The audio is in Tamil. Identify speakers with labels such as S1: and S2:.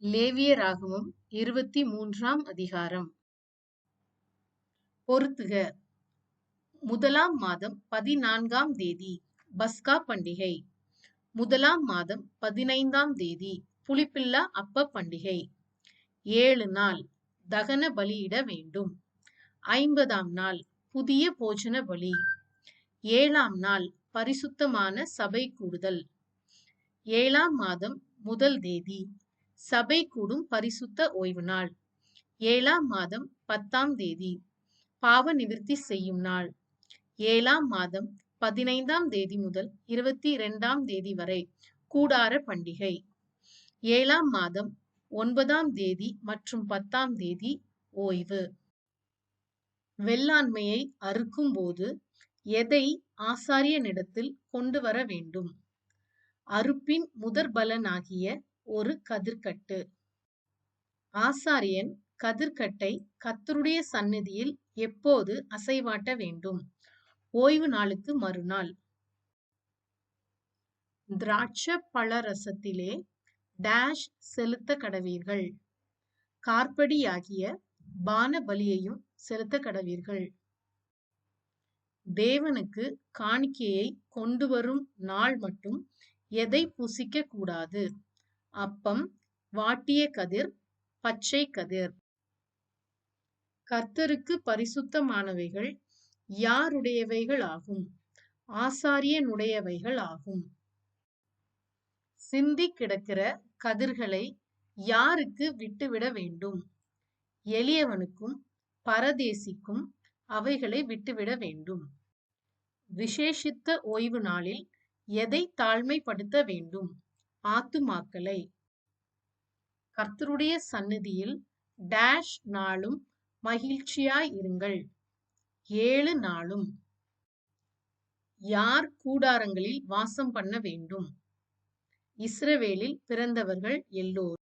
S1: லேவியராகமம் 23ஆம் அதிகாரம். பொறுத்துக. முதலாம் மாதம் 14ஆம் தேதி பஸ்கா பண்டிகை. முதலாம் மாதம் 15ஆம் தேதி புளிப்பில்லா அப்ப பண்டிகை. 7 நாள் தகன பலியிட வேண்டும். 50ஆம் நாள் புதிய போஜன பலி. 7ஆம் நாள் பரிசுத்தமான சபை கூடுதல். 7ஆம் மாதம் முதல் தேதி சபை கூடும் பரிசுத்த ஓய்வு நாள். 7ஆம் மாதம் 10ஆம் தேதி பாவ நிவிர்த்தி செய்யும் நாள். 7ஆம் மாதம் 15ஆம் தேதி முதல் 22ஆம் தேதி வரை கூடார பண்டிகை. 7ஆம் மாதம் 9ஆம் தேதி மற்றும் 10ஆம் தேதி ஓய்வு. வெள்ளாண்மையை அறுக்கும் போது எதை ஆசாரியனிடத்தில் கொண்டு வர வேண்டும்? அறுப்பின் முதற்பலனாகிய ஒரு கதிர்க்கட்டு. ஆசாரியன் கதிர்க்கட்டை கர்த்தருடைய சந்நிதியில் எப்போது அசைவாட்ட வேண்டும்? ஓய்வு நாளுக்கு மறுநாள். திராட்சை பழரசத்திலே டேஷ் செலுத்த கடவீர்கள். கார்படியாகிய பான பலியையும் செலுத்த கடவீர்கள். தேவனுக்கு காணிக்கையை கொண்டு வரும் நாள் மட்டும் எதை புசிக்க கூடாது? அப்பம், வாட்டிய கதிர், பச்சை கதிர். கர்த்தருக்கு பரிசுத்தமானவைகள் யாருடையவைகள் ஆகும்? ஆசாரியனுடையவைகள் ஆகும். சிந்தி கிடக்கிற கதிர்களை யாருக்கு விட்டுவிட வேண்டும்? எளியவனுக்கும் பரதேசிக்கும் அவைகளை விட்டுவிட வேண்டும். விசேஷித்த ஓய்வு நாளில் எதை தாழ்மைப்படுத்த வேண்டும்? ஆத்துமாக்களை. கர்த்தருடைய சந்நிதியில் டேஷ் நாளும் மகிழ்ச்சியாய் இருங்கள். 7 நாளும். யார் கூடாரங்களில் வாசம் பண்ண வேண்டும்? இஸ்ரவேலில் பிறந்தவர்கள் எல்லோரும்.